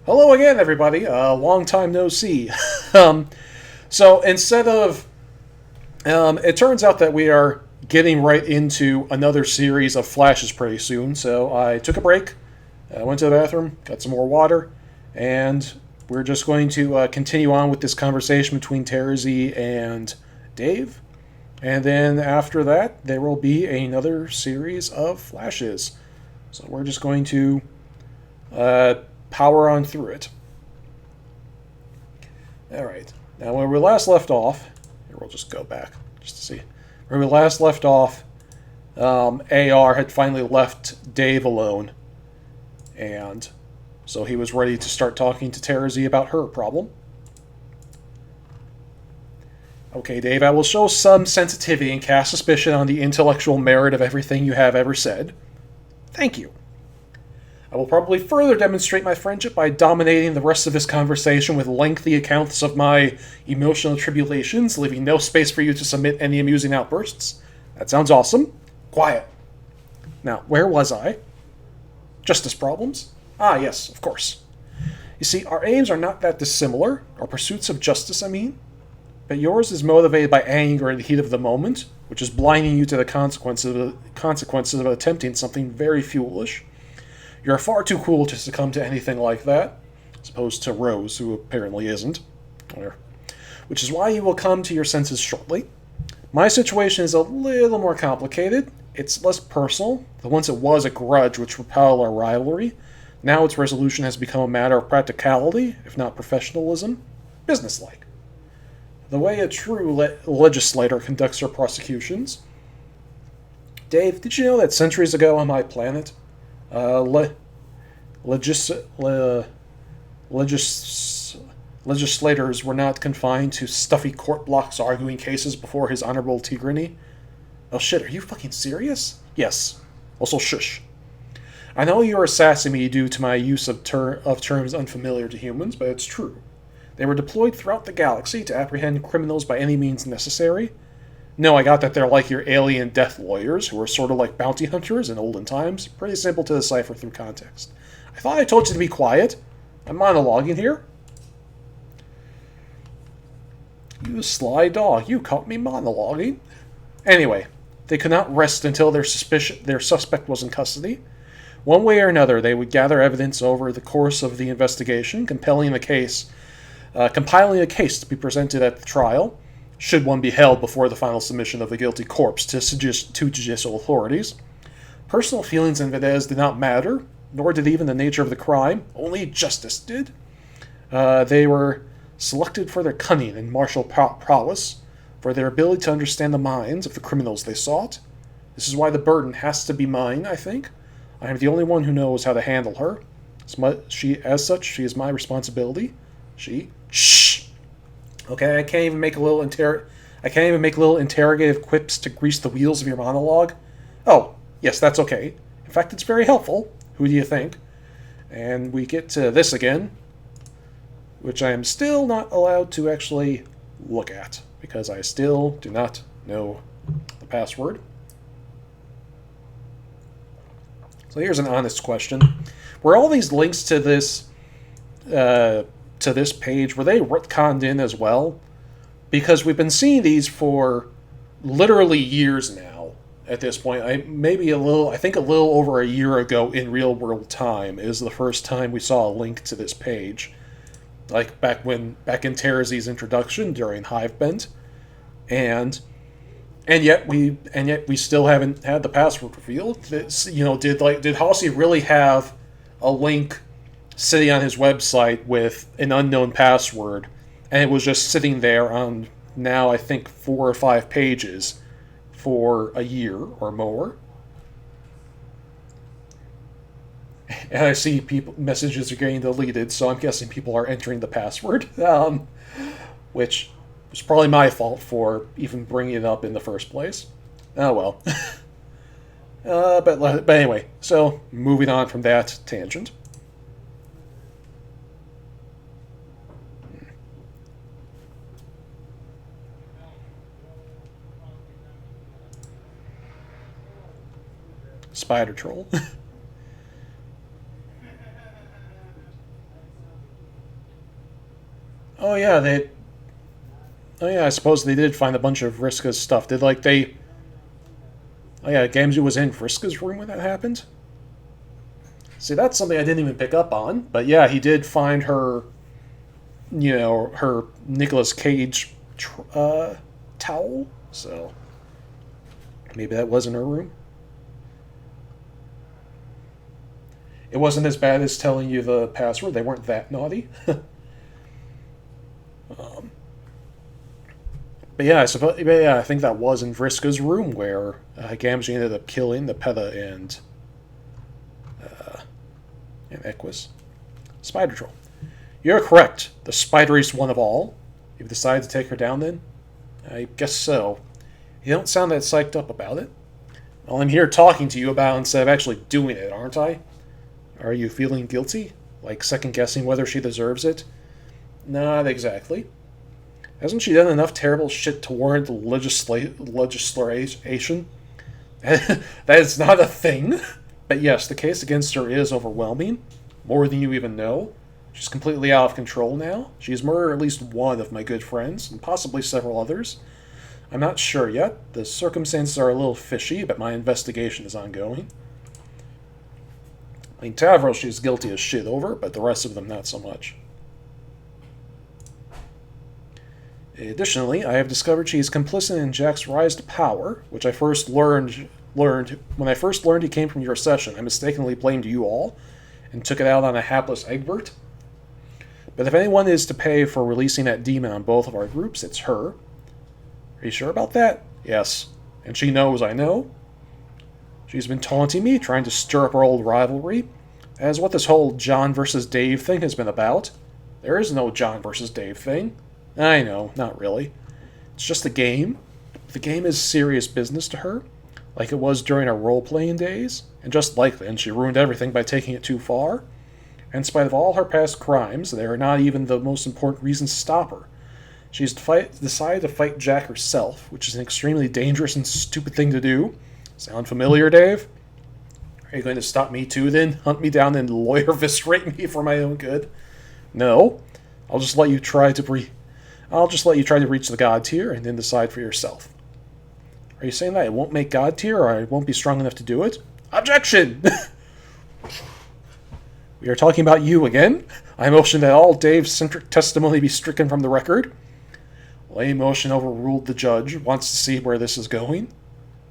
Hello again, everybody. Long time no see. um, so instead of, it turns out that we are getting right into another series of flashes pretty soon. So I took a break, went to the bathroom, got some more water, and we're just going to continue on with this conversation between Terzi and Dave. And then after that, there will be another series of flashes. So we're just going to uh, power on through it. All right. Now, when we last left off, here we'll just go back just to see. Where we last left off, AR had finally left Dave alone, and so he was ready to start talking to Terzi about her problem. Okay, Dave, I will show some sensitivity and cast suspicion on the intellectual merit of everything you have ever said. Thank you. I will probably further demonstrate my friendship by dominating the rest of this conversation with lengthy accounts of my emotional tribulations, leaving no space for you to submit any amusing outbursts. That sounds awesome. Quiet. Now, where was I? Justice problems? Ah, yes, of course. You see, our aims are not that dissimilar, our pursuits of justice, I mean. But yours is motivated by anger in the heat of the moment, which is blinding you to the consequences of attempting something very foolish. You're far too cool to succumb to anything like that, as opposed to Rose, who apparently isn't. Which is why you will come to your senses shortly. My situation is a little more complicated. It's less personal, though once it was a grudge which propelled our rivalry. Now its resolution has become a matter of practicality, if not professionalism, businesslike. The way a true legislator conducts her prosecutions. Dave, did you know that centuries ago on my planet, legislators were not confined to stuffy court blocks arguing cases before His Honorable Tyranny? Oh shit, are you fucking serious? Yes. Also, shush. I know you're assessing me due to my use of terms unfamiliar to humans, but it's true. They were deployed throughout the galaxy to apprehend criminals by any means necessary. No, I got that they're like your alien death lawyers, who are sort of like bounty hunters in olden times. Pretty simple to decipher through context. I thought I told you to be quiet. I'm monologuing here. You sly dog, you caught me monologuing. Anyway, they could not rest until their suspect was in custody. One way or another, they would gather evidence over the course of the investigation, compiling a case to be presented at the trial, should one be held before the final submission of the guilty corpse to judicial authorities. Personal feelings in Videz did not matter, nor did even the nature of the crime. Only justice did. They were selected for their cunning and martial prowess, for their ability to understand the minds of the criminals they sought. This is why the burden has to be mine, I think. I am the only one who knows how to handle her. As such, she is my responsibility. Shh. Okay, I can't even make little interrogative quips to grease the wheels of your monologue. Oh, yes, that's okay. In fact, it's very helpful. Who do you think? And we get to this again, which I am still not allowed to actually look at, because I still do not know the password. So here's an honest question. Were all these links to this page, were they retconned in as well? Because we've been seeing these for literally years now at this point. I think a little over a year ago in real world time is the first time we saw a link to this page. Like back in Terzi's introduction during Hivebent. And yet we still haven't had the password revealed. Did Halsey really have a link sitting on his website with an unknown password, and it was just sitting there on now I think 4 or 5 pages for a year or more? And I see messages are getting deleted, so I'm guessing people are entering the password, which was probably my fault for even bringing it up in the first place. Oh well. But anyway, so moving on from that tangent. Spider Troll. Oh yeah, they. Oh yeah, I suppose they did find a bunch of Vriska's stuff. Did like they? Oh yeah, Gamzu was in Vriska's room when that happened. See, that's something I didn't even pick up on. But yeah, he did find her. Her Nicolas Cage towel. So maybe that was in her room. It wasn't as bad as telling you the password. They weren't that naughty. um, but yeah, I suppose. Yeah, I think that was in Vriska's room where Gamgee ended up killing the Peta and Equus. Spider Troll. You're correct. The spideriest one of all. You've decided to take her down then? I guess so. You don't sound that psyched up about it. Well, I'm here talking to you about it instead of actually doing it, aren't I? Are you feeling guilty? Like second-guessing whether she deserves it? Not exactly. Hasn't she done enough terrible shit to warrant legislation? That is not a thing. But yes, the case against her is overwhelming. More than you even know. She's completely out of control now. She has murdered at least one of my good friends, and possibly several others. I'm not sure yet. The circumstances are a little fishy, but my investigation is ongoing. I mean, Tavros she's guilty as shit over, but the rest of them not so much. Additionally, I have discovered she is complicit in Jack's rise to power, which I first learned when I first learned he came from your session. I mistakenly blamed you all, and took it out on a hapless Egbert. But if anyone is to pay for releasing that demon on both of our groups, it's her. Are you sure about that? Yes. And she knows I know. She's been taunting me, trying to stir up our old rivalry. That is what this whole John versus Dave thing has been about. There is no John versus Dave thing. I know, not really. It's just a game. The game is serious business to her, like it was during our role-playing days, and just like then, she ruined everything by taking it too far. In spite of all her past crimes, they are not even the most important reasons to stop her. She's decided to fight Jack herself, which is an extremely dangerous and stupid thing to do. Sound familiar, Dave? Are you going to stop me too, then? Hunt me down and lawyer eviscerate me for my own good? No. I'll just let you try to reach the God tier and then decide for yourself. Are you saying that I won't make God tier, or I won't be strong enough to do it? Objection! We are talking about you again. I motion that all Dave-centric testimony be stricken from the record. Lay motion overruled. The judge wants to see where this is going.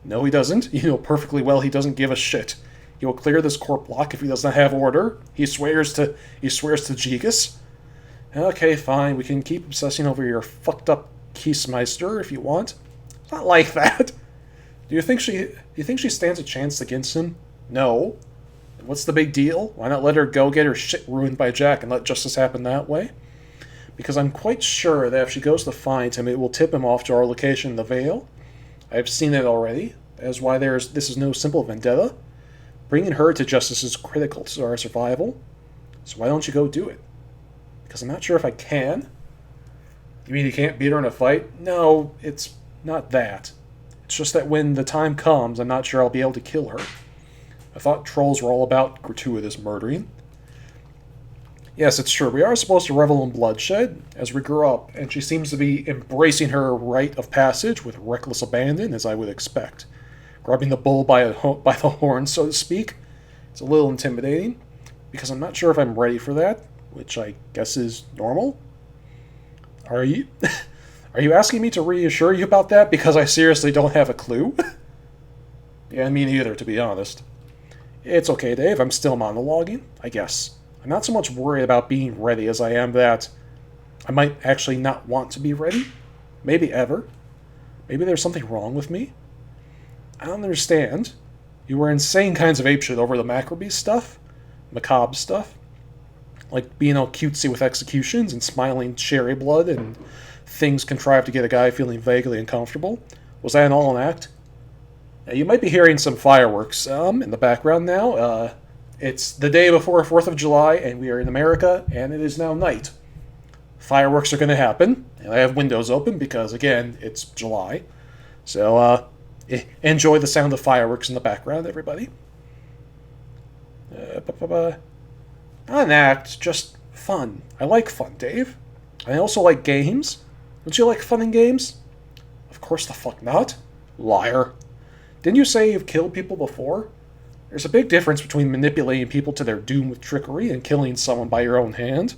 No, he doesn't. You know perfectly well he doesn't give a shit. He will clear this court block if he does not have order. He swears to Jigus. Okay, fine. We can keep obsessing over your fucked up Kiesmeister if you want. It's not like that. Do you think she stands a chance against him? No. What's the big deal? Why not let her go get her shit ruined by Jack and let justice happen that way? Because I'm quite sure that if she goes to find him, it will tip him off to our location in the Vale. I've seen it already. That is why this is no simple vendetta. Bringing her to justice is critical to our survival. So why don't you go do it? Because I'm not sure if I can. You mean you can't beat her in a fight? No, it's not that. It's just that when the time comes, I'm not sure I'll be able to kill her. I thought trolls were all about gratuitous murdering. Yes, it's true. We are supposed to revel in bloodshed as we grow up, and she seems to be embracing her rite of passage with reckless abandon, as I would expect. Grabbing the bull by the horn, so to speak. It's a little intimidating, because I'm not sure if I'm ready for that, which I guess is normal. Are you asking me to reassure you about that because I seriously don't have a clue? Yeah, me neither, to be honest. It's okay, Dave. I'm still monologuing, I guess. I'm not so much worried about being ready as I am that I might actually not want to be ready. Maybe ever. Maybe there's something wrong with me. I don't understand. You were insane kinds of apeshit over the Macrobees stuff. Macabre stuff. Like being all cutesy with executions and smiling cherry blood and things contrived to get a guy feeling vaguely uncomfortable. Was that all an act? You might be hearing some fireworks in the background now. It's the day before 4th of July, and we are in America, and it is now night. Fireworks are going to happen, and I have windows open because, again, it's July. So, enjoy the sound of fireworks in the background, everybody. Not an act, just fun. I like fun, Dave. I also like games. Don't you like fun and games? Of course the fuck not. Liar. Didn't you say you've killed people before? There's a big difference between manipulating people to their doom with trickery and killing someone by your own hand.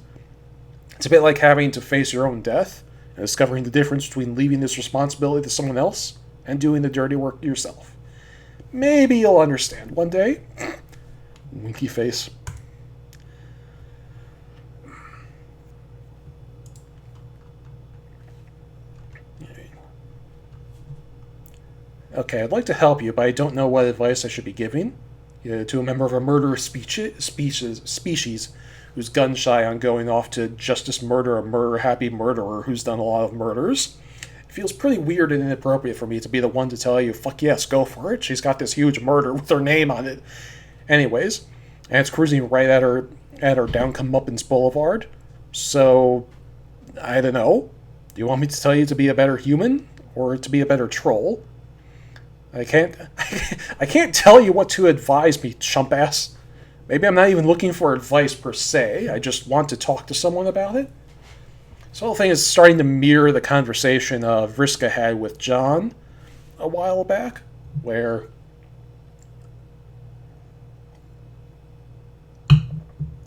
It's a bit like having to face your own death and discovering the difference between leaving this responsibility to someone else and doing the dirty work yourself. Maybe you'll understand one day. Winky face. Okay, I'd like to help you, but I don't know what advice I should be giving. To a member of a murderous species who's gun shy on going off to justice murder a murder-happy murderer who's done a lot of murders. It feels pretty weird and inappropriate for me to be the one to tell you, fuck yes, go for it. She's got this huge murder with her name on it. Anyways, and it's cruising right at her down Comeuppance Boulevard. So, I don't know. Do you want me to tell you to be a better human or to be a better troll? I can't tell you what to advise me, chump ass. Maybe I'm not even looking for advice per se. I just want to talk to someone about it. This whole thing is starting to mirror the conversation Vriska had with John a while back, where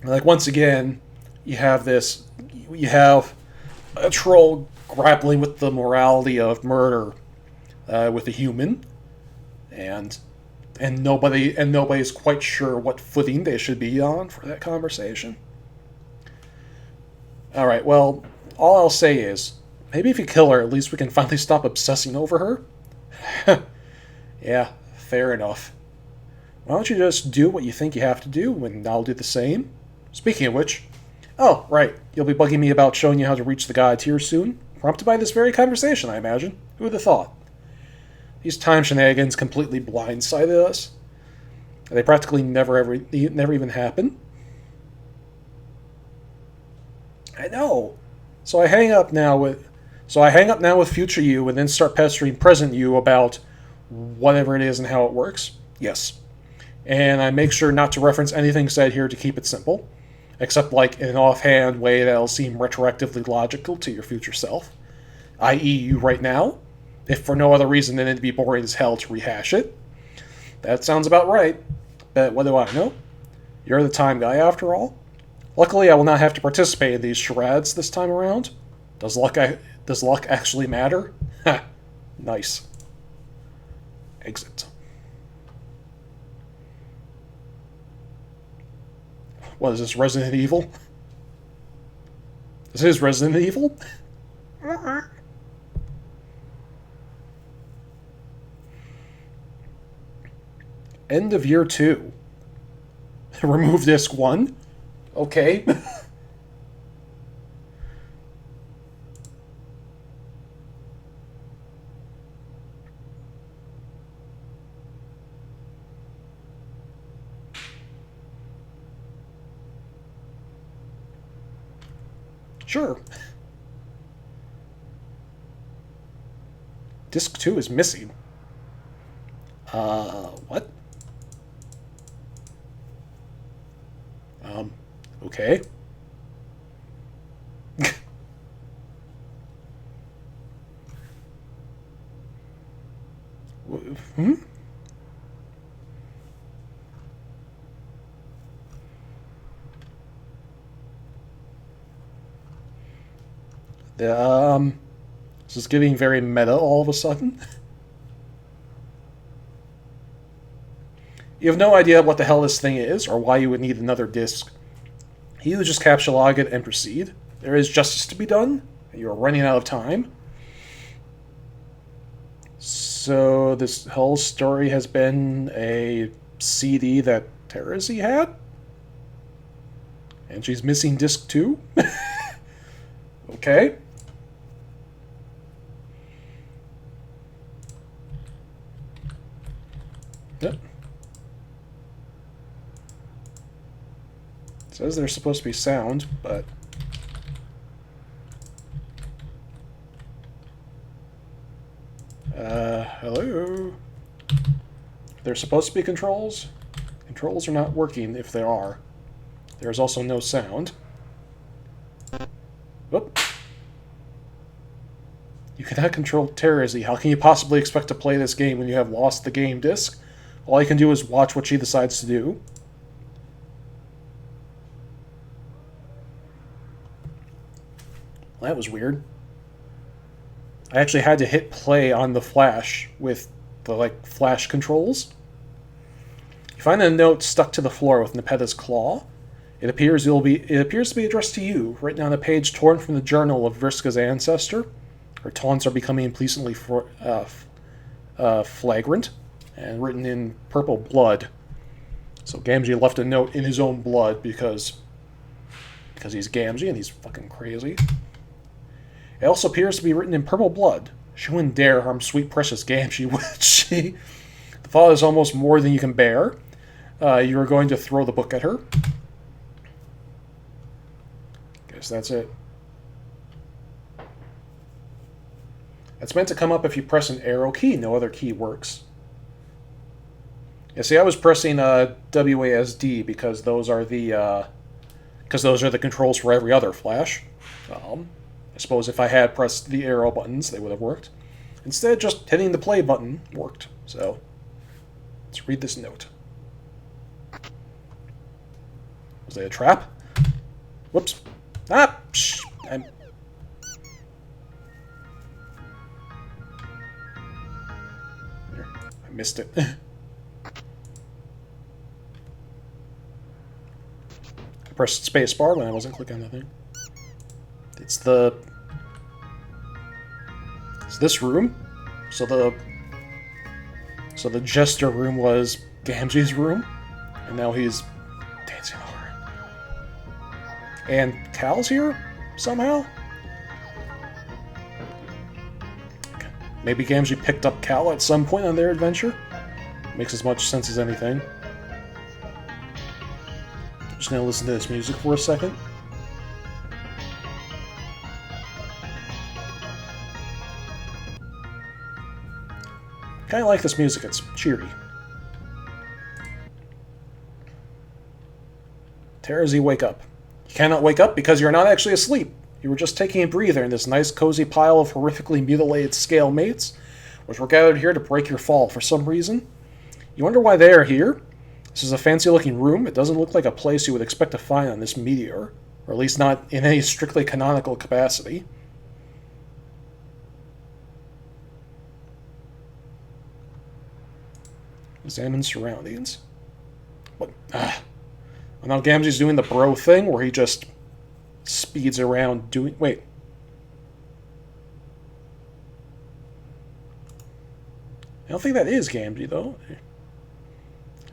like once again you have a troll grappling with the morality of murder with a human. And nobody's quite sure what footing they should be on for that conversation. Alright, well, all I'll say is, maybe if you kill her, at least we can finally stop obsessing over her. Yeah, fair enough. Why don't you just do what you think you have to do, and I'll do the same? Speaking of which... Oh, right, you'll be bugging me about showing you how to reach the god tier soon? Prompted by this very conversation, I imagine. Who would have thought? These time shenanigans completely blindsided us. They practically never even happen. I know. So I hang up now with future you and then start pestering present you about whatever it is and how it works. Yes. And I make sure not to reference anything said here to keep it simple, except like in an offhand way that'll seem retroactively logical to your future self, i.e. you right now. If for no other reason than it'd be boring as hell to rehash it. That sounds about right. But what do I know? You're the time guy after all. Luckily, I will not have to participate in these charades this time around. Does luck actually matter? Ha! Nice. Exit. What is this, Resident Evil? This is Resident Evil? End of year 2. Remove disc 1. Okay. Sure. Disc 2 is missing. What? Okay. Hmm? This is getting very meta all of a sudden. You have no idea what the hell this thing is, or why you would need another disc. You just captchalogue it and proceed. There is justice to be done. You are running out of time. So this whole story has been a CD that Terezi had? And she's missing disc 2? Okay. Yep. It says there's supposed to be sound, but... hello? There's supposed to be controls. Controls are not working if there are. There's also no sound. Whoop. You cannot control Terezi. How can you possibly expect to play this game when you have lost the game disc? All I can do is watch what she decides to do. Well, that was weird. I actually had to hit play on the Flash with the Flash controls. You find a note stuck to the floor with Nepeta's claw. It appears to be addressed to you, written on a page torn from the journal of Vriska's ancestor. Her taunts are becoming increasingly flagrant, and written in purple blood. So Gamgee left a note in his own blood because he's Gamgee and he's fucking crazy. It also appears to be written in purple blood. She wouldn't dare harm sweet precious Gamgee, would she? The thought is almost more than you can bear. You are going to throw the book at her. Guess that's it. It's meant to come up if you press an arrow key. No other key works. Yeah, see, I was pressing WASD because those are the controls for every other Flash. I suppose if I had pressed the arrow buttons, they would have worked. Instead, just hitting the play button worked. So, let's read this note. Was it a trap? Whoops. Ah! Psh, I missed it. I pressed spacebar when I wasn't clicking on the thing. It's this room. So the jester room was Gamgee's room, and now he's dancing over it. And Cal's here somehow. Maybe Gamgee picked up Cal at some point on their adventure. Makes as much sense as anything. Just gonna listen to this music for a second. Kinda like this music, it's cheery. Terezi, wake up. You cannot wake up because you're not actually asleep. You were just taking a breather in this nice cozy pile of horrifically mutilated scale mates, which were gathered here to break your fall for some reason. You wonder why they are here? This is a fancy-looking room. It doesn't look like a place you would expect to find on this meteor, or at least not in any strictly canonical capacity. Examine surroundings. What? Well, now Gamgee's doing the bro thing where he just speeds around doing... Wait. I don't think that is Gamgee, though. It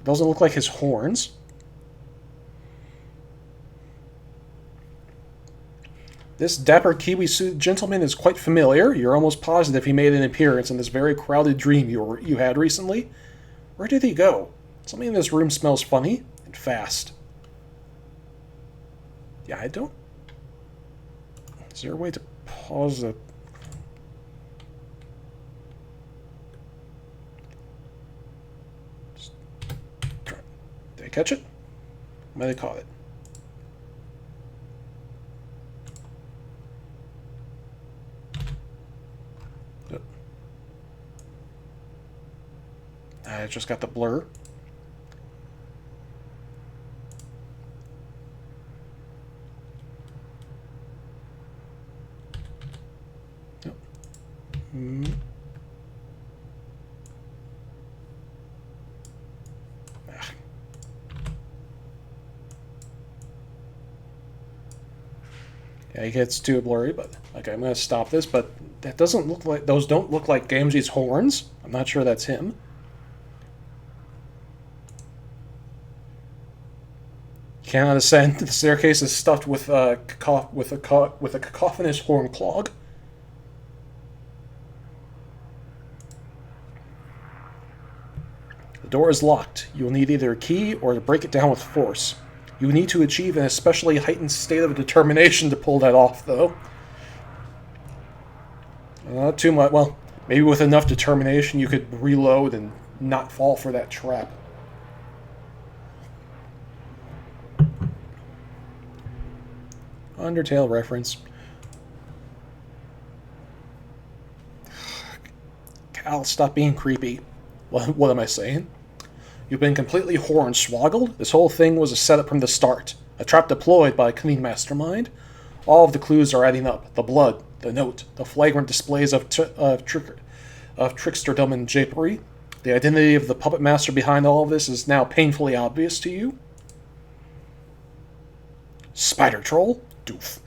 doesn't look like his horns. This dapper Kiwi-suited gentleman is quite familiar. You're almost positive he made an appearance in this very crowded dream you had recently. Where did he go? Something in this room smells funny and fast. Yeah, I don't... Is there a way to pause the... Did I catch it? Might have caught it. I just got the blur. Yep. Yeah, it gets too blurry, but okay, I'm gonna stop this, but that doesn't look like, those don't look like Gamgee's horns. I'm not sure that's him. Cannot ascend. The staircase is stuffed with a cacophonous horn clog. The door is locked. You will need either a key or to break it down with force. You need to achieve an especially heightened state of determination to pull that off, though. Not too much. Well, maybe with enough determination you could reload and not fall for that trap. Undertale reference. I'll stop being creepy. What am I saying? You've been completely hornswoggled. This whole thing was a setup from the start. A trap deployed by a cunning mastermind. All of the clues are adding up. The blood, the note, the flagrant displays of tricksterdom and japery. The identity of the puppet master behind all of this is now painfully obvious to you. Spider troll? Doof.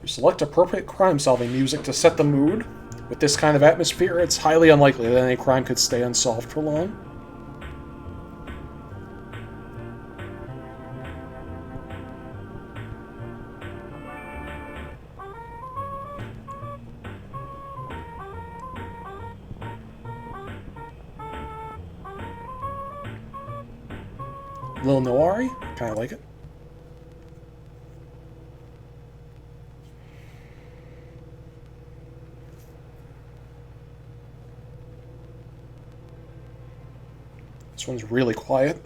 You select appropriate crime-solving music to set the mood. With this kind of atmosphere, it's highly unlikely that any crime could stay unsolved for long. Lil Noiri, kind of like it. This one's really quiet.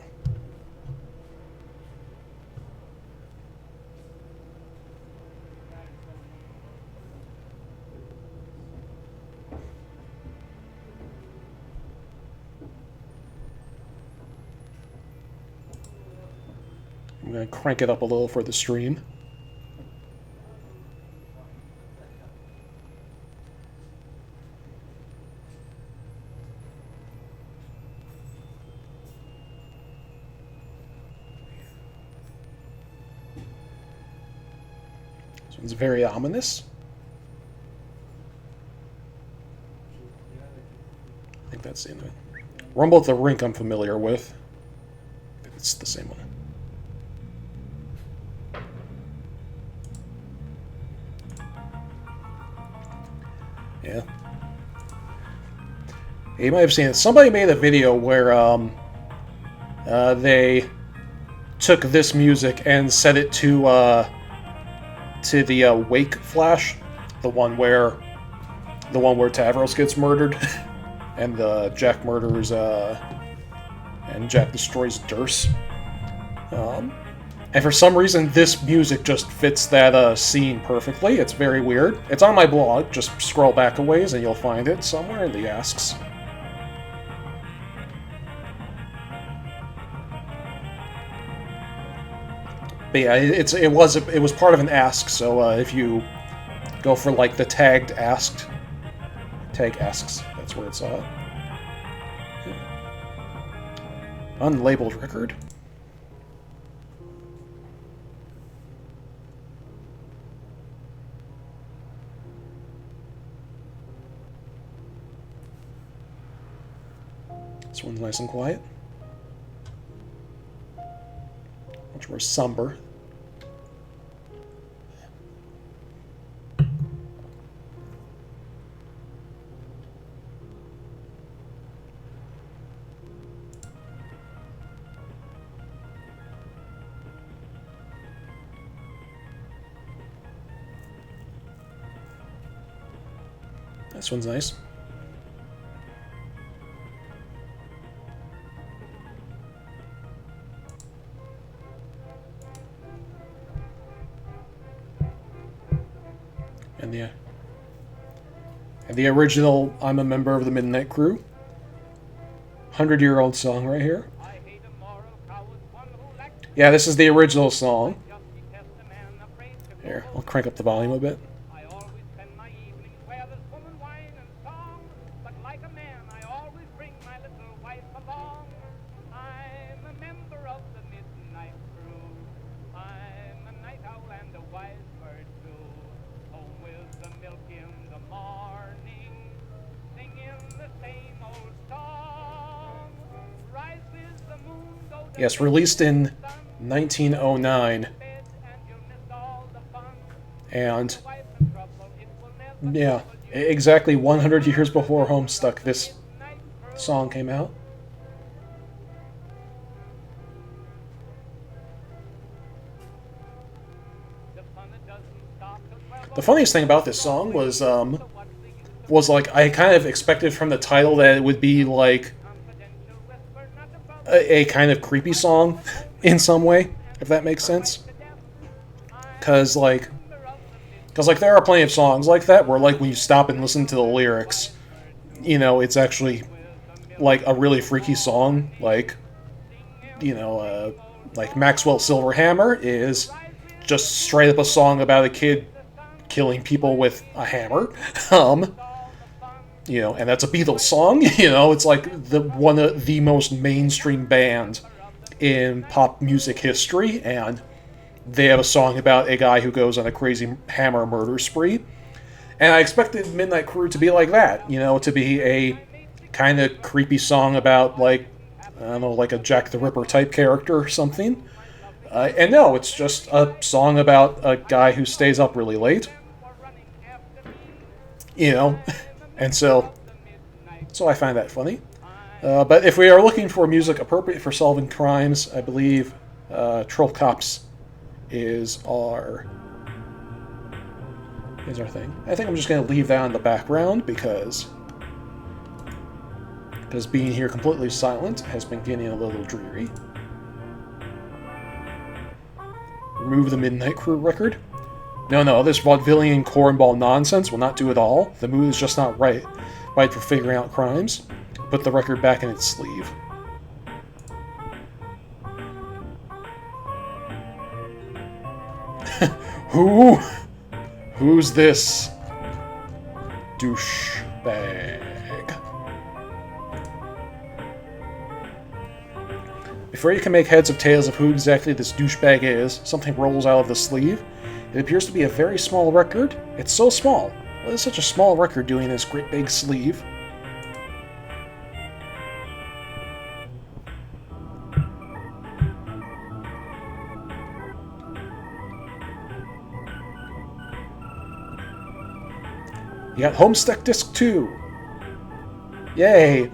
I'm going to crank it up a little for the stream. This one's very ominous. I think that's the end of it. Rumble at the Rink I'm familiar with. It's the same one. Yeah. You might have seen it. Somebody made a video where they took this music and set it to the Wake Flash, the one where Tavros gets murdered, and Jack murders and Jack destroys Durst. And for some reason, this music just fits that scene perfectly. It's very weird. It's on my blog. Just scroll back a ways and you'll find it somewhere in the asks. But yeah, it was part of an ask. So if you go for like the tag asks, that's where it's at. Unlabeled record. This one's nice and quiet. Much more somber. This one's nice. And the original I'm a Member of the Midnight Crew. 100-year-old song right here. Yeah, this is the original song. Here, I'll crank up the volume a bit. Yes, released in 1909. And, yeah, exactly 100 years before Homestuck, this song came out. The funniest thing about this song was like, I kind of expected from the title that it would be like a kind of creepy song in some way, if that makes sense. Because there are plenty of songs like that where, like, when you stop and listen to the lyrics, it's actually, like, a really freaky song. Like Maxwell Silverhammer is just straight up a song about a kid killing people with a hammer. And that's a Beatles song. It's like one of the most mainstream band in pop music history, and they have a song about a guy who goes on a crazy hammer murder spree. And I expected Midnight Crew to be like that, to be a kind of creepy song about, like, I don't know, like a Jack the Ripper type character or something. And no, it's just a song about a guy who stays up really late. And so I find that funny. But if we are looking for music appropriate for solving crimes, I believe Troll Cops is our thing. I think I'm just going to leave that in the background because being here completely silent has been getting a little dreary. Remove the Midnight Crew record. No, this vaudevillian cornball nonsense will not do it all. The mood is just not right for figuring out crimes. Put the record back in its sleeve. Who's this douchebag? Before you can make heads or tails of who exactly this douchebag is, something rolls out of the sleeve. It appears to be a very small record. It's so small. What is such a small record doing in this great big sleeve? You got Homestuck Disc 2. Yay!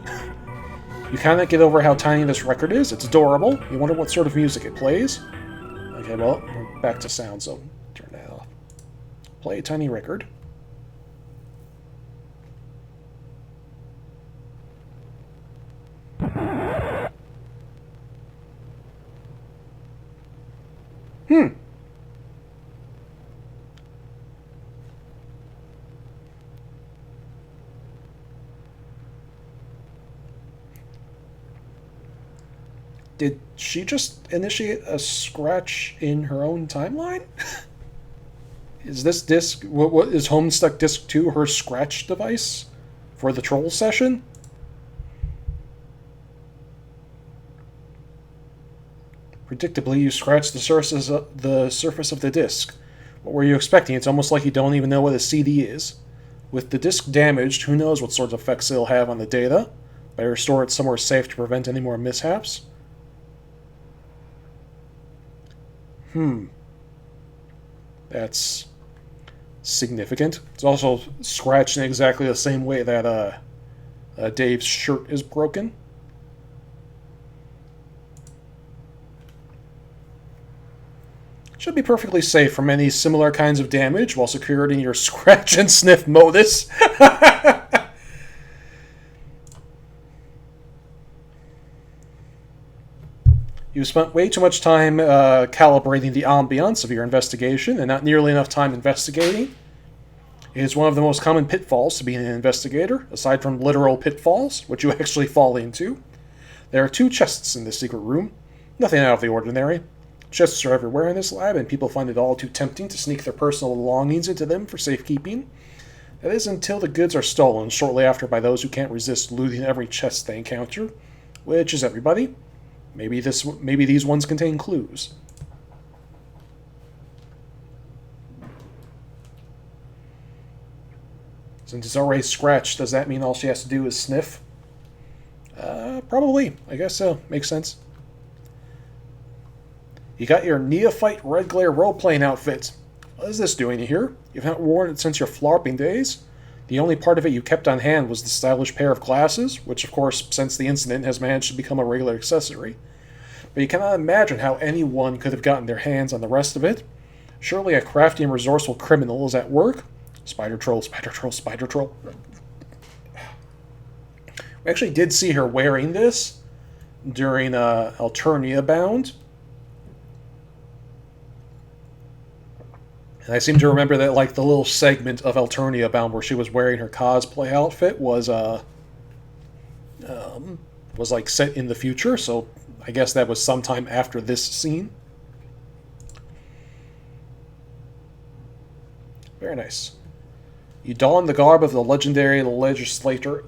You cannot get over how tiny this record is. It's adorable. You wonder what sort of music it plays. Okay, well, we're back to sound, so turn that off. Play a tiny record. Did she just initiate a scratch in her own timeline? Is this disc... What is Homestuck Disc 2 her scratch device for the troll session? Predictably, you scratch the surface of the disc. What were you expecting? It's almost like you don't even know what a CD is. With the disc damaged, who knows what sort of effects it'll have on the data? Better store it somewhere safe to prevent any more mishaps. That's significant. It's also scratched in exactly the same way that Dave's shirt is broken. Should be perfectly safe from any similar kinds of damage while secured in your scratch and sniff modus. You spent way too much time calibrating the ambiance of your investigation and not nearly enough time investigating. It is one of the most common pitfalls to being an investigator, aside from literal pitfalls, which you actually fall into. There are 2 chests in this secret room. Nothing out of the ordinary. Chests are everywhere in this lab, and people find it all too tempting to sneak their personal belongings into them for safekeeping. That is until the goods are stolen shortly after by those who can't resist looting every chest they encounter, which is everybody. Maybe these ones contain clues. Since it's already scratched, does that mean all she has to do is sniff? Probably. I guess so. Makes sense. You got your neophyte red glare role-playing outfit. What is this doing here? You've not worn it since your flarping days. The only part of it you kept on hand was the stylish pair of glasses, which of course, since the incident, has managed to become a regular accessory. But you cannot imagine how anyone could have gotten their hands on the rest of it. Surely a crafty and resourceful criminal is at work. Spider troll, spider troll, spider troll. We actually did see her wearing this during Alternia Bound. And I seem to remember that, like, the little segment of Alternia Bound where she was wearing her cosplay outfit was like set in the future, so I guess that was sometime after this scene. Very nice. You don the garb of the legendary Legilacerator.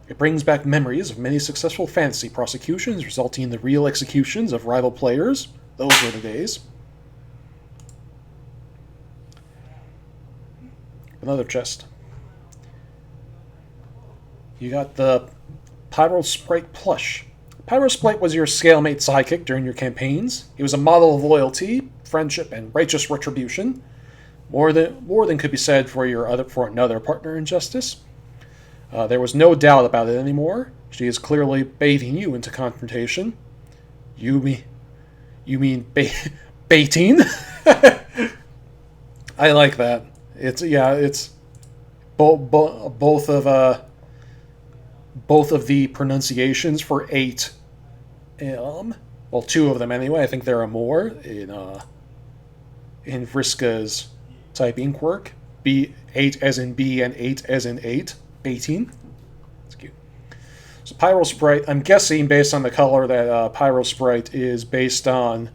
It brings back memories of many successful fantasy prosecutions, resulting in the real executions of rival players. Those were the days. Another chest. You got the Pyro Sprite plush. Pyro Sprite was your scalemate sidekick during your campaigns. He was a model of loyalty, friendship, and righteous retribution. More than could be said for another partner in justice. There was no doubt about it anymore. She is clearly baiting you into confrontation. You mean baiting? I like that. It's both of the pronunciations for 8. Well, 2 of them anyway. I think there are more in Vriska's typing quirk. 8 as in B and 8 as in 8. 18. It's cute. So Pyro Sprite, I'm guessing based on the color that Pyro Sprite is based on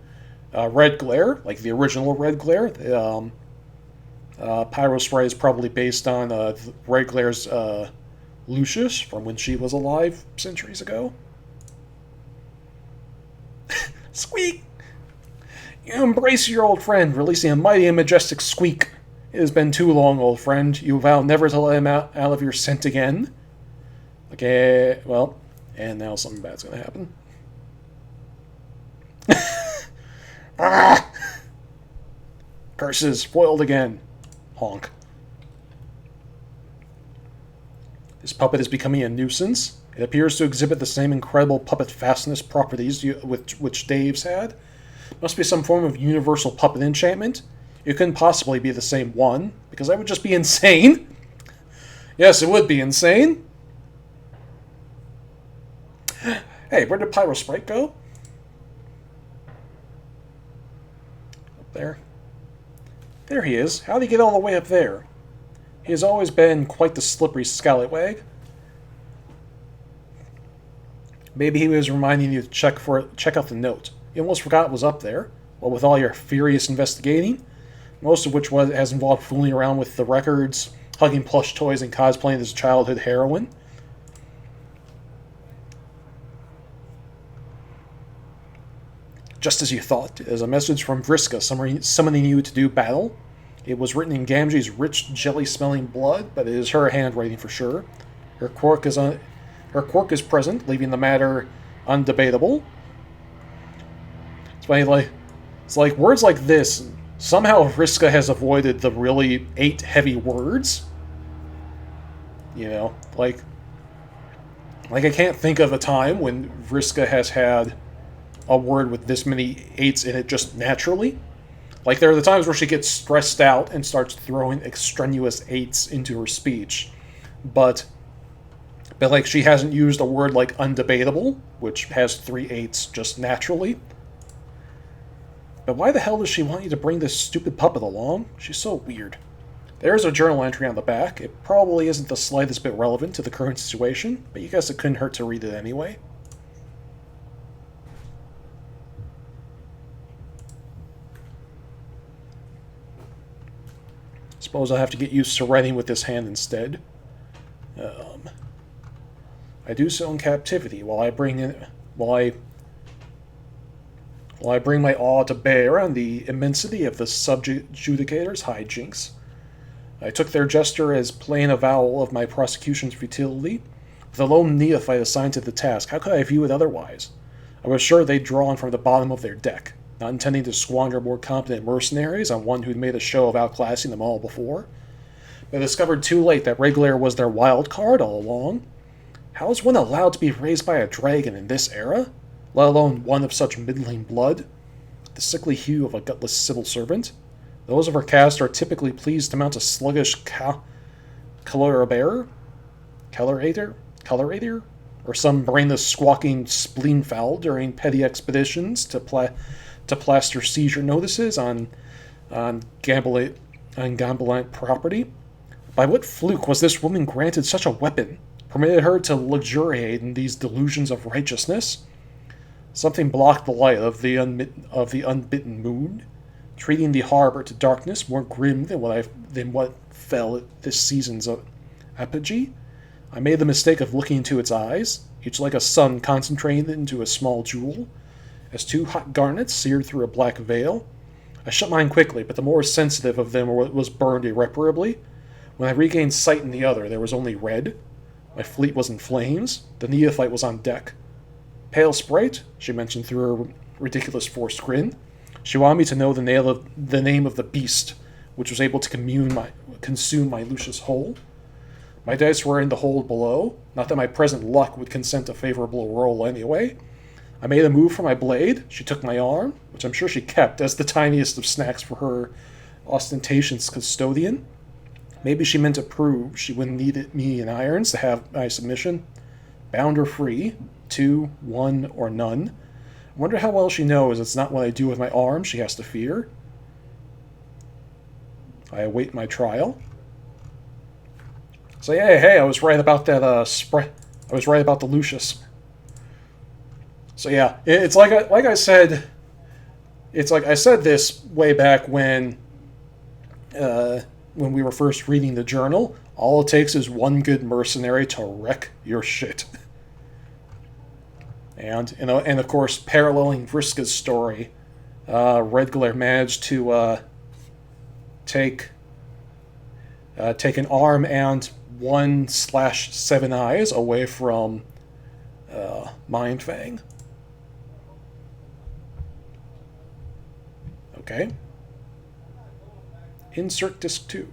Red Glare, like the original Red Glare. Pyro Sprite is probably based on Red Glare's Lucius from when she was alive centuries ago. Squeak! You embrace your old friend, releasing a mighty and majestic squeak. It has been too long, old friend. You vow never to let him out of your scent again. Okay, well, and now something bad's gonna happen. Ah! Curses, foiled again. Honk. This puppet is becoming a nuisance. It appears to exhibit the same incredible puppet fastness properties which Dave's had. Must be some form of universal puppet enchantment. It couldn't possibly be the same one, because that would just be insane. Yes, it would be insane. Hey, where did Pyro Sprite go? Up there. There he is. How did he get all the way up there? He has always been quite the slippery scallywag. Maybe he was reminding you to check out the note. You almost forgot it was up there. Well, with all your furious investigating, most of which has involved fooling around with the records, hugging plush toys, and cosplaying as childhood heroine. Just as you thought, as a message from Vriska summoning you to do battle. It was written in Gamgee's rich, jelly-smelling blood, but it is her handwriting for sure. Her quirk is present, leaving the matter undebatable. It's funny, it's like words like this. Somehow Vriska has avoided the really 8 heavy words. You know, like I can't think of a time when Vriska has had a word with this many 8s in it just naturally. Like, there are the times where she gets stressed out and starts throwing extraneous 8s into her speech. But like, she hasn't used a word like undebatable, which has 3 8s just naturally. But why the hell does she want you to bring this stupid puppet along? She's so weird. There's a journal entry on the back. It probably isn't the slightest bit relevant to the current situation, but you guess it couldn't hurt to read it anyway. Suppose I'll have to get used to writing with this hand instead. I do so in captivity, while I bring my awe to bear on the immensity of the subjudicator's hijinks. I took their gesture as plain avowal of my prosecution's futility. With a lone neophyte assigned to the task, how could I view it otherwise? I was sure they'd drawn from the bottom of their deck, not intending to squander more competent mercenaries on one who'd made a show of outclassing them all before. But I discovered too late that Regulair was their wild card all along. How is one allowed to be raised by a dragon in this era, let alone one of such middling blood? The sickly hue of a gutless civil servant. Those of her caste are typically pleased to mount a sluggish colorator, or some brainless squawking spleenfowl during petty expeditions to to plaster seizure notices on Gambelant property. By what fluke was this woman granted such a weapon, permitted her to luxuriate in these delusions of righteousness? Something blocked the light of the unbitten moon, treating the harbor to darkness more grim than what fell at this season's apogee. I made the mistake of looking into its eyes, each like a sun concentrated into a small jewel, as two hot garnets seared through a black veil. I shut mine quickly, but the more sensitive of them was burned irreparably. When I regained sight in the other, there was only red. My fleet was in flames. The neophyte was on deck. Pale sprite, she mentioned through her ridiculous forced grin. She wanted me to know the name of the beast, which was able to consume my Lucius whole. My dice were in the hold below. Not that my present luck would consent a favorable roll anyway. I made a move for my blade. She took my arm, which I'm sure she kept as the tiniest of snacks for her ostentatious custodian. Maybe she meant to prove she wouldn't need me in irons to have my submission. Bound or free, 2, 1, or none. I wonder how well she knows it's not what I do with my arm she has to fear. I await my trial. So hey, I was right about that I was right about the Lucius. So yeah, it's like I said. It's like I said this way back when we were first reading the journal. All it takes is one good mercenary to wreck your shit. And and of course, paralleling Vriska's story, Redglare managed to take an arm and 1/7 eyes away from Mindfang. Okay. Insert disc 2.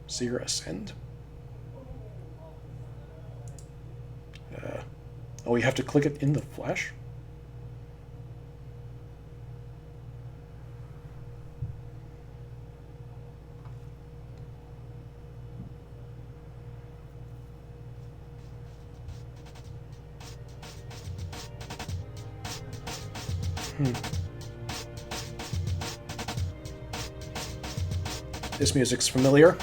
Seer Ascend. Oh, you have to click it in the flash? This music's familiar.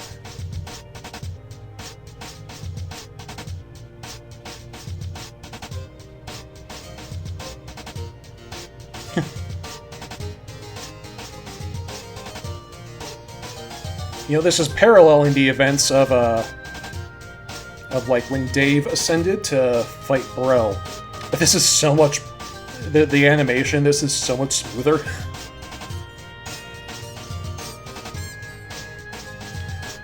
This is paralleling the events of like when Dave ascended to fight Burrell. But this is so much the animation, this is so much smoother.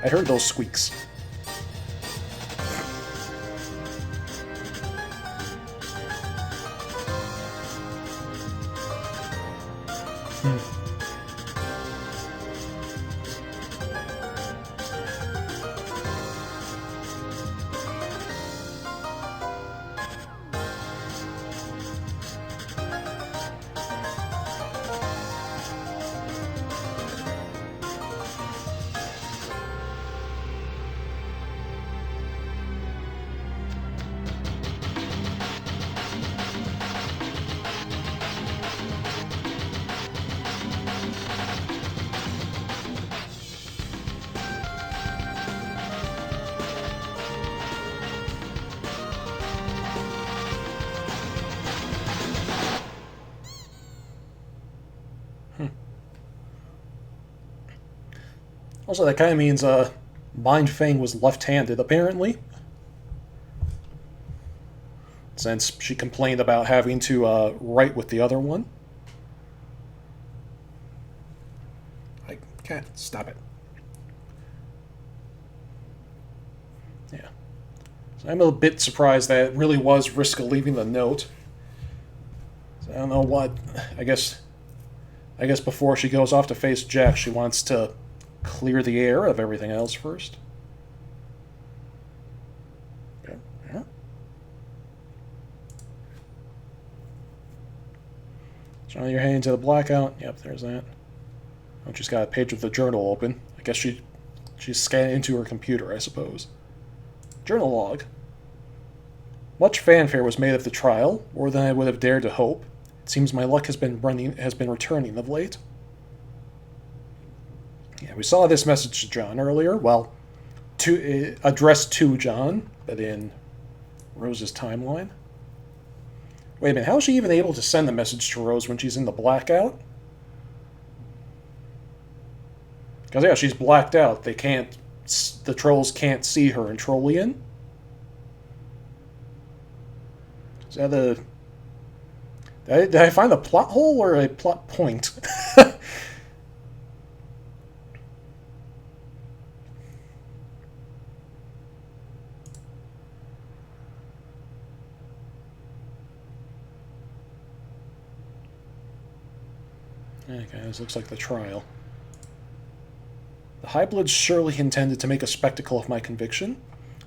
I heard those squeaks. Also, that kind of means Mindfang was left-handed, apparently. Since she complained about having to write with the other one. I can't stop it. Yeah. So I'm a bit surprised that it really was Vriska leaving the note. So I don't know what. I guess before she goes off to face Jack, she wants to clear the air of everything else first. Okay. Yeah. So you're heading to the blackout. Yep, there's that. I just got a page of the journal open. I I guess she's scanning into her computer, I suppose. Journal log. Much fanfare was made of the trial, more than I would have dared to hope. It seems my luck has been returning of late. Yeah, we saw this message to John earlier. Well, addressed to John, but in Rose's timeline. Wait a minute, how is she even able to send the message to Rose when she's in the blackout? Because, yeah, she's blacked out. The trolls can't see her in Trollian. Is that did I find a plot hole or a plot point? Okay, this looks like the trial. The Highbloods surely intended to make a spectacle of my conviction.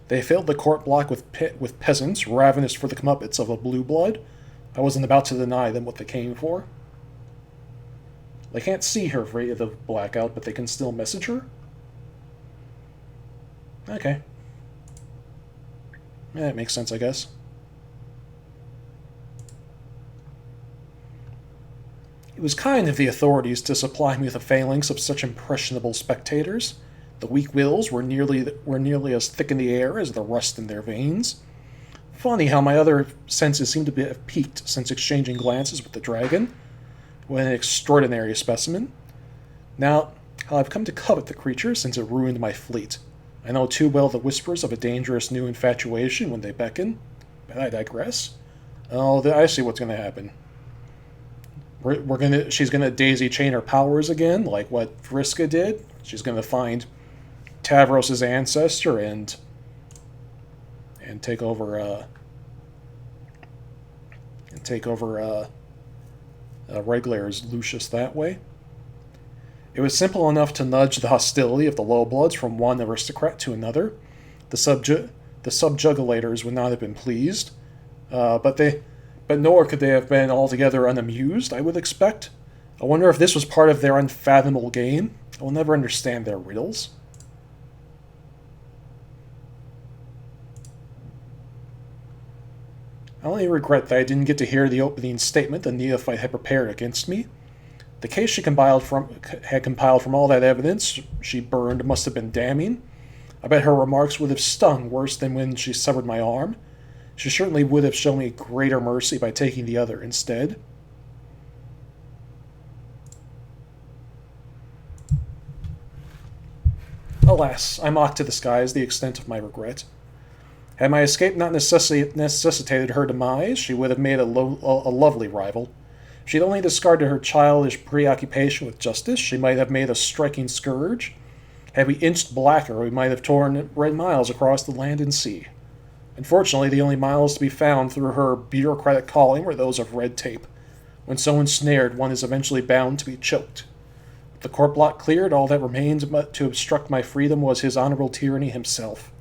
They filled the court block with peasants ravenous for the comeuppance of a blue blood. I wasn't about to deny them what they came for. They can't see her for the blackout, but they can still message her? Okay. Yeah, that makes sense, I guess. It was kind of the authorities to supply me with a phalanx of such impressionable spectators. The weak wills were nearly as thick in the air as the rust in their veins. Funny how my other senses seem to have peaked since exchanging glances with the dragon, when an extraordinary specimen. Now, how I've come to covet the creature since it ruined my fleet. I know too well the whispers of a dangerous new infatuation when they beckon. But I digress. Oh, I see what's going to happen. She's gonna daisy chain her powers again, like what Vriska did. She's gonna find Tavros's ancestor and take over Reglar's Lucius that way. It was simple enough to nudge the hostility of the lowbloods from one aristocrat to another. The subjugulators would not have been pleased, but nor could they have been altogether unamused, I would expect. I wonder if this was part of their unfathomable game. I will never understand their riddles. I only regret that I didn't get to hear the opening statement the neophyte had prepared against me. The case she had compiled from all that evidence she burned must have been damning. I bet her remarks would have stung worse than when she severed my arm. She certainly would have shown me greater mercy by taking the other instead. Alas, I mock to the skies the extent of my regret. Had my escape not necessitated her demise, she would have made a lovely rival. If she'd only discarded her childish preoccupation with justice, she might have made a striking scourge. Had we inched blacker, we might have torn red miles across the land and sea. Unfortunately, the only miles to be found through her bureaucratic calling were those of red tape. When so ensnared, one is eventually bound to be choked. With the court block cleared, all that remained but to obstruct my freedom was his honorable tyranny himself.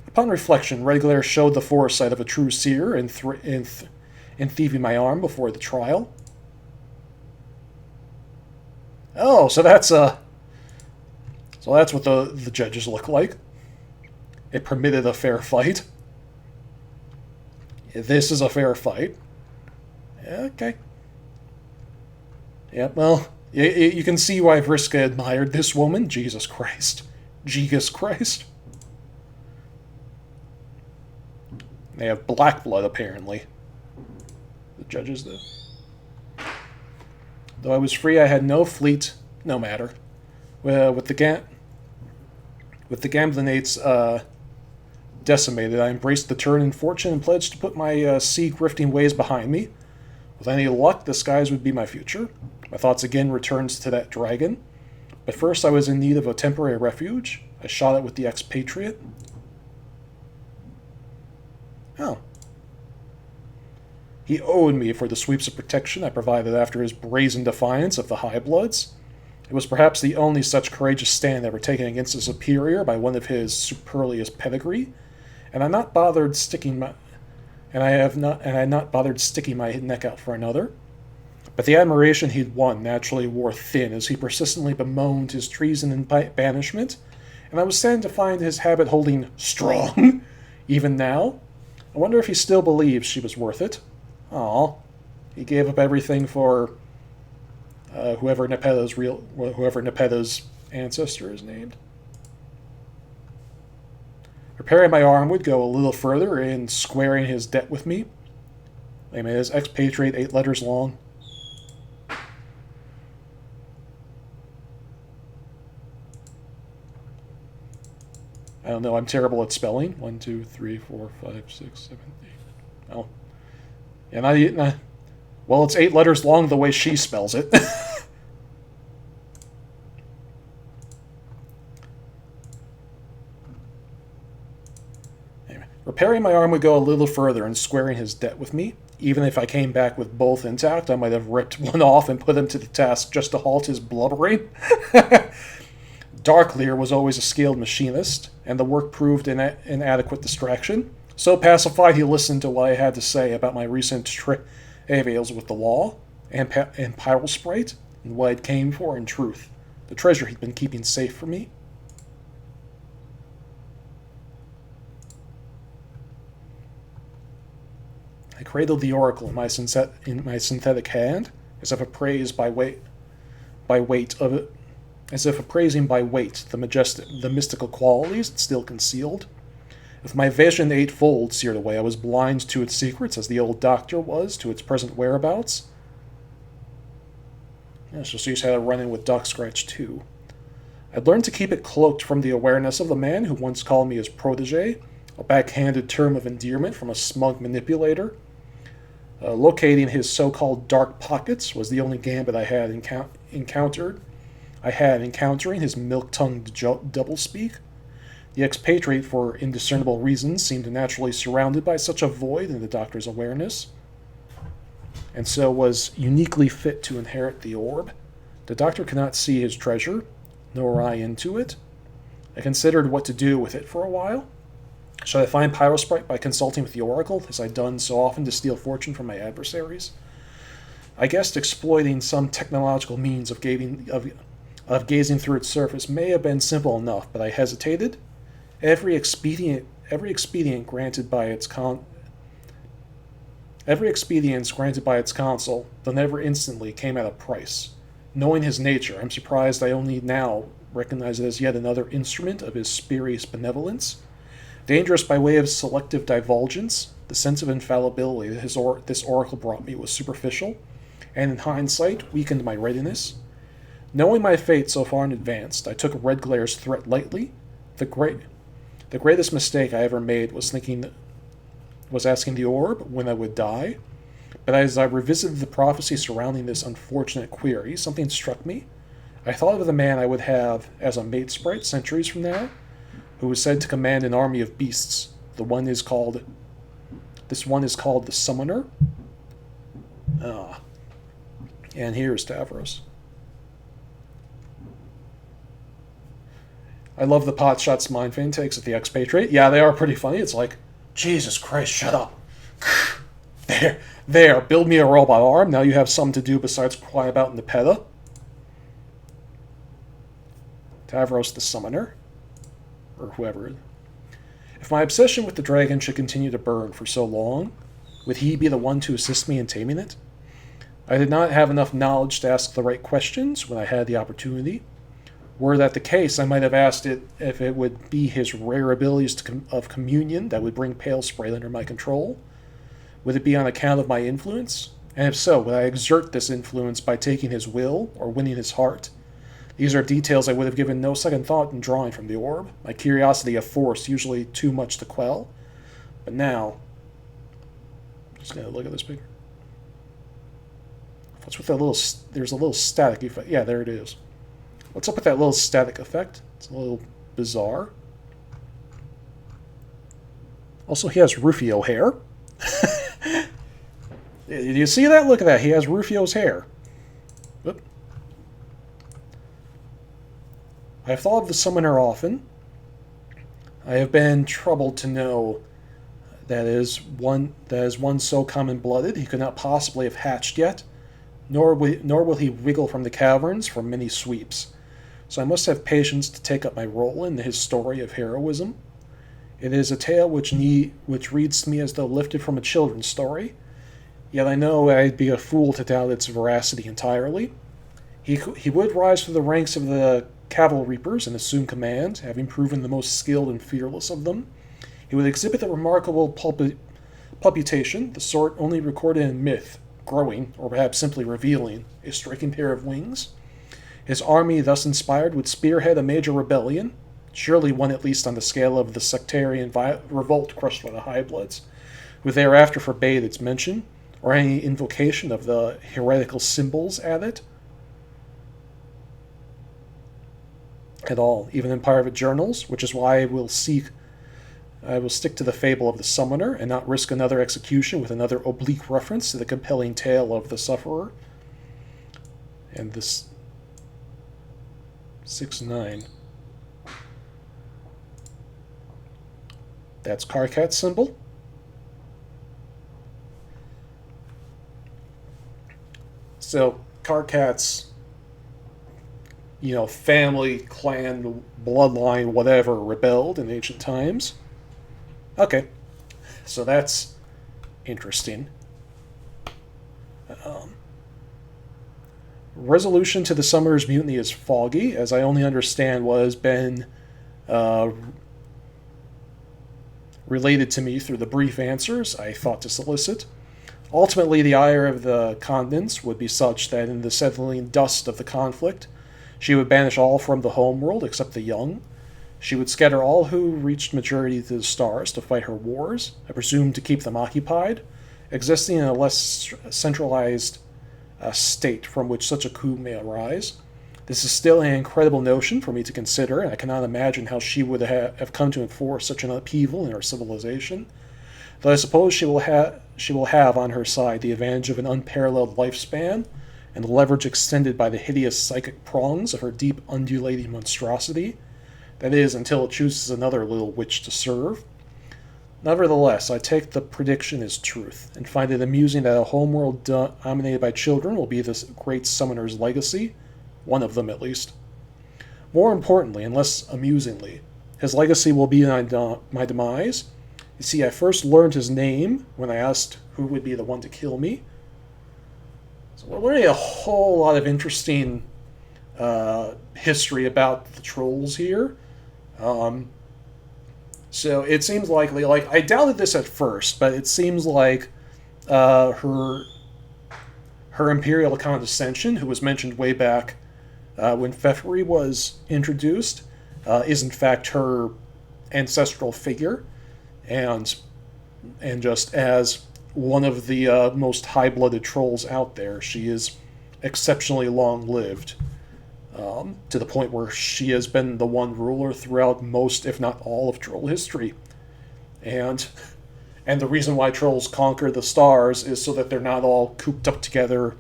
Upon reflection, Reglar showed the foresight of a true seer in thieving my arm before the trial. Oh, so that's what the judges look like. It permitted a fair fight. This is a fair fight. Okay. Yeah, well, you can see why Vriska admired this woman. Jesus Christ. Jesus Christ. They have black blood, apparently. The judges do. Though I was free, I had no fleet. No matter. With the Gamblinates decimated, I embraced the turn in fortune and pledged to put my sea-grifting ways behind me. With any luck, the skies would be my future. My thoughts again returned to that dragon. But first I was in need of a temporary refuge. I shot it with the expatriate. Oh. He owed me for the sweeps of protection I provided after his brazen defiance of the Highbloods. It was perhaps the only such courageous stand ever taken against a superior by one of his superlative pedigree, and I had not bothered sticking my neck out for another. But the admiration he'd won naturally wore thin as he persistently bemoaned his treason and banishment, and I was saddened to find his habit holding strong even now. I wonder if he still believes she was worth it. Aw, he gave up everything for whoever Nepeta's ancestor is named. Repairing my arm would go a little further in squaring his debt with me. Wait a minute, is expatriate 8 letters long? I don't know, I'm terrible at spelling. 1, 2, 3, 4, 5, 6, 7, 8. Oh. Yeah, well, it's 8 letters long the way she spells it. Anyway, repairing my arm would go a little further in squaring his debt with me. Even if I came back with both intact, I might have ripped one off and put him to the task just to halt his blubbering. Darklear was always a skilled machinist, and the work proved an inadequate distraction. So pacified, he listened to what I had to say about my recent travails with the law and Pyrosprite, and what I'd came for in truth, the treasure he'd been keeping safe for me. I cradled the oracle in my synthetic hand, as if appraising by weight the mystical qualities it still concealed. If my vision eightfold seared away, I was blind to its secrets, as the old doctor was to its present whereabouts. Yeah, so she's had a run-in with Doc Scratch too. I'd learned to keep it cloaked from the awareness of the man who once called me his protege, a backhanded term of endearment from a smug manipulator. Locating his so-called dark pockets was the only gambit I had encountering his milk-tongued doublespeak. The expatriate, for indiscernible reasons, seemed naturally surrounded by such a void in the doctor's awareness, and so was uniquely fit to inherit the orb. The doctor could not see his treasure, nor I into it. I considered what to do with it for a while. Should I find Pyrosprite by consulting with the oracle, as I'd done so often to steal fortune from my adversaries? I guessed exploiting some technological means of gazing through its surface may have been simple enough, but I hesitated. Every expedience granted by its console, though never instantly, came at a price. Knowing his nature, I'm surprised I only now recognize it as yet another instrument of his spurious benevolence. Dangerous by way of selective divulgence, the sense of infallibility that this oracle brought me was superficial, and in hindsight weakened my readiness. Knowing my fate so far in advance, I took Redglare's threat lightly. The greatest mistake I ever made was asking the orb when I would die. But as I revisited the prophecy surrounding this unfortunate query, something struck me. I thought of the man I would have as a mate sprite centuries from now, who was said to command an army of beasts. This one is called the Summoner. And here's Tavros. I love the pot shots mind fan takes at the expatriate. Yeah, they are pretty funny. It's like, Jesus Christ, shut up. There, build me a robot arm. Now you have something to do besides cry about Nepeta. Tavros the Summoner. Or whoever. If my obsession with the dragon should continue to burn for so long, would he be the one to assist me in taming it? I did not have enough knowledge to ask the right questions when I had the opportunity. Were that the case, I might have asked it if it would be his rare abilities of communion that would bring Pale Sprite under my control. Would it be on account of my influence? And if so, would I exert this influence by taking his will or winning his heart? These are details I would have given no second thought in drawing from the orb, my curiosity a force usually too much to quell. But now, I'm just going to look at this picture. What's with that little, there's a little static effect. Yeah, there it is. What's up with that little static effect? It's a little bizarre. Also, he has Rufio hair. Do you see that? Look at that. He has Rufio's hair. Whoop. I have thought of the Summoner often. I have been troubled to know that is one so common-blooded he could not possibly have hatched yet. nor will he wriggle from the caverns for many sweeps. So I must have patience to take up my role in his story of heroism. It is a tale which reads to me as though lifted from a children's story, yet I know I'd be a fool to doubt its veracity entirely. He would rise through the ranks of the Cavalry Reapers and assume command, having proven the most skilled and fearless of them. He would exhibit a remarkable pulpitation, the sort only recorded in myth, growing, or perhaps simply revealing, a striking pair of wings. His army, thus inspired, would spearhead a major rebellion, surely one at least on the scale of the sectarian revolt crushed by the Highbloods, who thereafter forbade its mention, or any invocation of the heretical symbols at it. At all, even in private journals, which is why I will stick to the fable of the summoner and not risk another execution with another oblique reference to the compelling tale of the sufferer. And this 6-9. That's Karkat's symbol. So Karkat's, family, clan, bloodline, whatever, rebelled in ancient times. Okay, so that's interesting. Resolution to the Summoner's Mutiny is foggy, as I only understand what has been related to me through the brief answers I thought to solicit. Ultimately, the ire of the continents would be such that in the settling dust of the conflict, she would banish all from the homeworld except the young. She would scatter all who reached maturity to the stars to fight her wars, I presume to keep them occupied, existing in a less centralized state from which such a coup may arise. This is still an incredible notion for me to consider, and I cannot imagine how she would have come to enforce such an upheaval in her civilization. Though I suppose she will have on her side the advantage of an unparalleled lifespan, and the leverage extended by the hideous psychic prongs of her deep undulating monstrosity. That is, until it chooses another little witch to serve. Nevertheless, I take the prediction as truth, and find it amusing that a homeworld dominated by children will be this great summoner's legacy, one of them at least. More importantly, and less amusingly, his legacy will be my demise. You see, I first learned his name when I asked who would be the one to kill me. So we're learning a whole lot of interesting history about the trolls here. So it seems likely, I doubted this at first, but it seems like her Imperial Condescension, who was mentioned way back when Pfeffery was introduced, is in fact her ancestral figure, and just as one of the most high-blooded trolls out there, she is exceptionally long-lived. To the point where she has been the one ruler throughout most, if not all, of troll history. And the reason why trolls conquer the stars is so that they're not all cooped up together,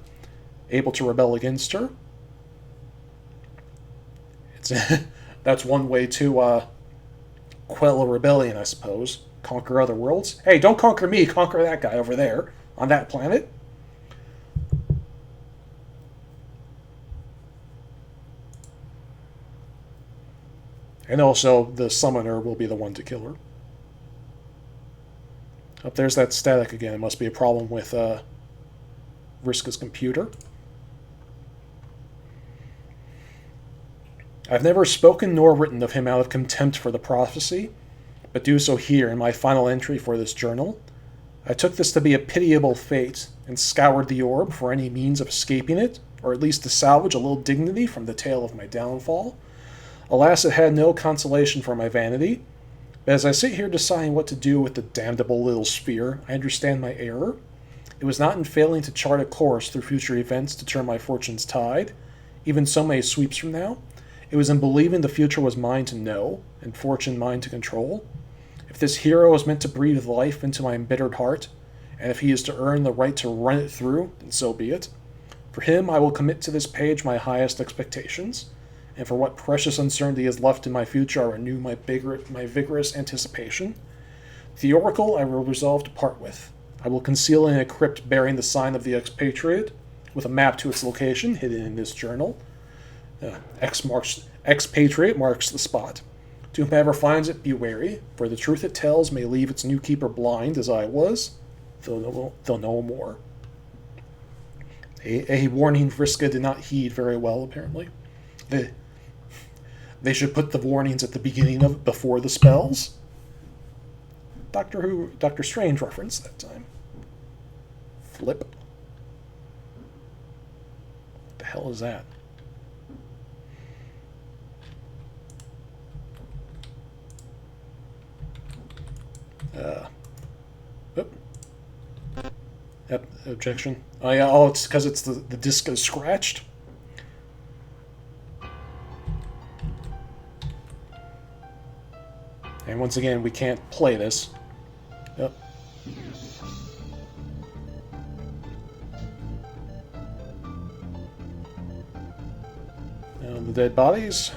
able to rebel against her. That's one way to quell a rebellion, I suppose. Conquer other worlds. Hey, don't conquer me, conquer that guy over there, on that planet. And also, the summoner will be the one to kill her. Oh, there's that static again. It must be a problem with Vriska's computer. I've never spoken nor written of him out of contempt for the prophecy, but do so here in my final entry for this journal. I took this to be a pitiable fate, and scoured the orb for any means of escaping it, or at least to salvage a little dignity from the tale of my downfall. Alas, it had no consolation for my vanity. But as I sit here deciding what to do with the damnable little sphere, I understand my error. It was not in failing to chart a course through future events to turn my fortune's tide, even so many sweeps from now. It was in believing the future was mine to know, and fortune mine to control. If this hero is meant to breathe life into my embittered heart, and if he is to earn the right to run it through, then so be it. For him I will commit to this page my highest expectations, and for what precious uncertainty is left in my future I renew my vigorous anticipation. The oracle I will resolve to part with. I will conceal in a crypt bearing the sign of the expatriate, with a map to its location hidden in this journal. Expatriate marks the spot. To whomever finds it, be wary, for the truth it tells may leave its new keeper blind, as I was. They'll know more. A warning Vriska did not heed very well, apparently. They should put the warnings at the beginning before the spells. Doctor Strange reference that time. Flip. What the hell is that? Objection. Oh yeah, it's because it's the disc is scratched. And once again, we can't play this. Yep. And the dead bodies.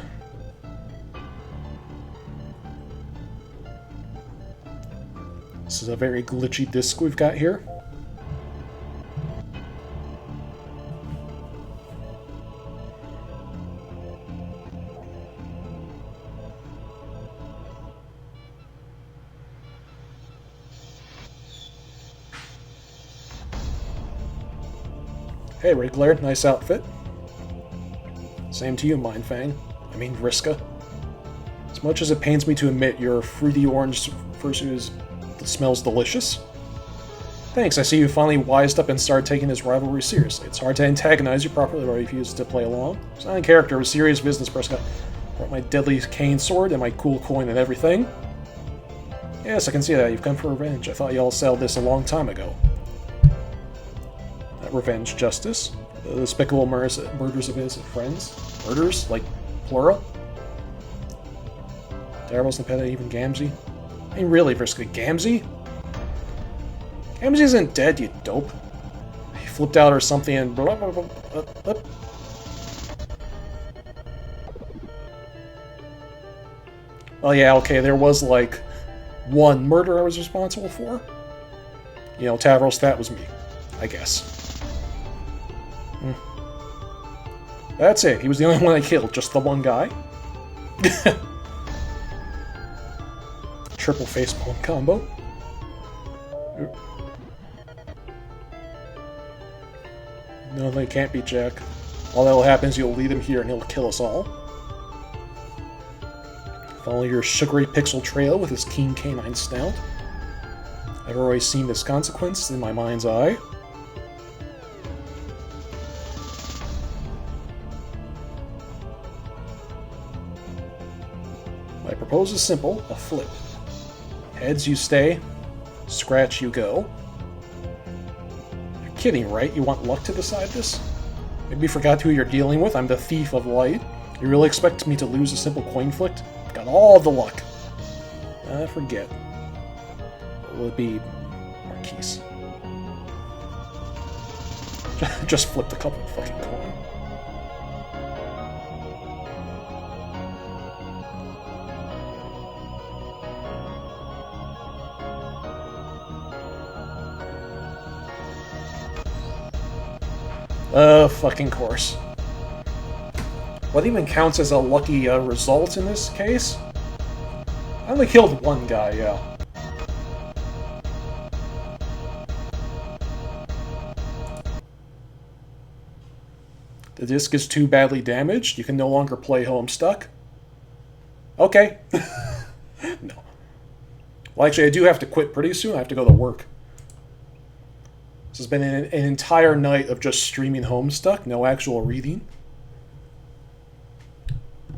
This is a very glitchy disc we've got here. Hey, Wriggler, nice outfit. Same to you, Mindfang. I mean, Vriska. As much as it pains me to admit your fruity orange fursuit smells delicious. Thanks, I see you finally wised up and started taking this rivalry seriously. It's hard to antagonize you properly or refuse to play along. Sign character with serious business, Prescott. Brought my deadly cane sword and my cool coin and everything. Yes, I can see that. You've come for revenge. I thought you all settled this a long time ago. Revenge justice. The despicable murders of innocent friends. Murders? Like, plural? Darrell's Nepeta, even Gamzee? I mean, really, Vriska, Gamzee? Gamzee isn't dead, you dope. He flipped out or something and blah, blah, blah, blah, blah. Oh yeah, okay, there was, like, one murder I was responsible for. You know, Tavros, that was me, I guess. That's it. He was the only one I killed. Just the one guy. Triple facepalm combo. No, they can't beat Jack. All that'll happen is you'll lead him here and he'll kill us all. Follow your sugary pixel trail with his keen canine snout. I've already seen this consequence in my mind's eye. My proposal is simple, a flip. Heads you stay, scratch you go. You're kidding, right? You want luck to decide this? Maybe you forgot who you're dealing with. I'm the thief of light. You really expect me to lose a simple coin flick? Got all the luck. Forget. Will it be Marquise? Just flipped a couple of fucking coins. Fucking course. What even counts as a lucky result in this case? I only killed one guy, yeah. The disc is too badly damaged. You can no longer play Homestuck. Okay. No. Well, actually, I do have to quit pretty soon. I have to go to work. This has been an entire night of just streaming Homestuck, no actual reading.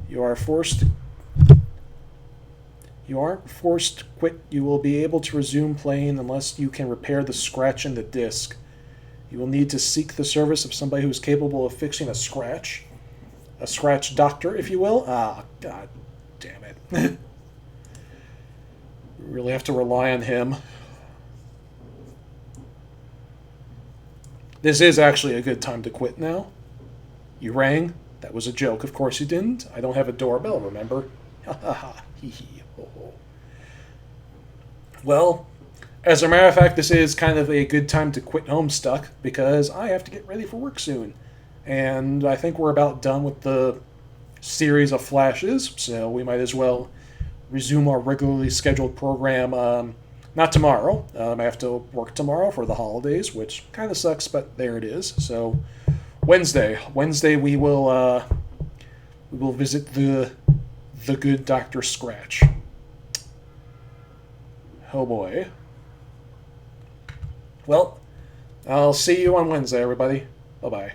You aren't forced to quit. You will be able to resume playing unless you can repair the scratch in the disc. You will need to seek the service of somebody who is capable of fixing a scratch. A scratch doctor, if you will. Ah, god damn it. We really have to rely on him. This is actually a good time to quit now. You rang? That was a joke. Of course you didn't. I don't have a doorbell, remember? Ha ha ha. Hee hee. Ho ho. Well, As a matter of fact, this is kind of a good time to quit Homestuck because I have to get ready for work soon. And I think we're about done with the series of flashes, so we might as well resume our regularly scheduled program. Not tomorrow. I have to work tomorrow for the holidays, which kind of sucks, but there it is. So Wednesday we will visit the good Doctor Scratch. Oh boy. Well, I'll see you on Wednesday, everybody. Bye bye.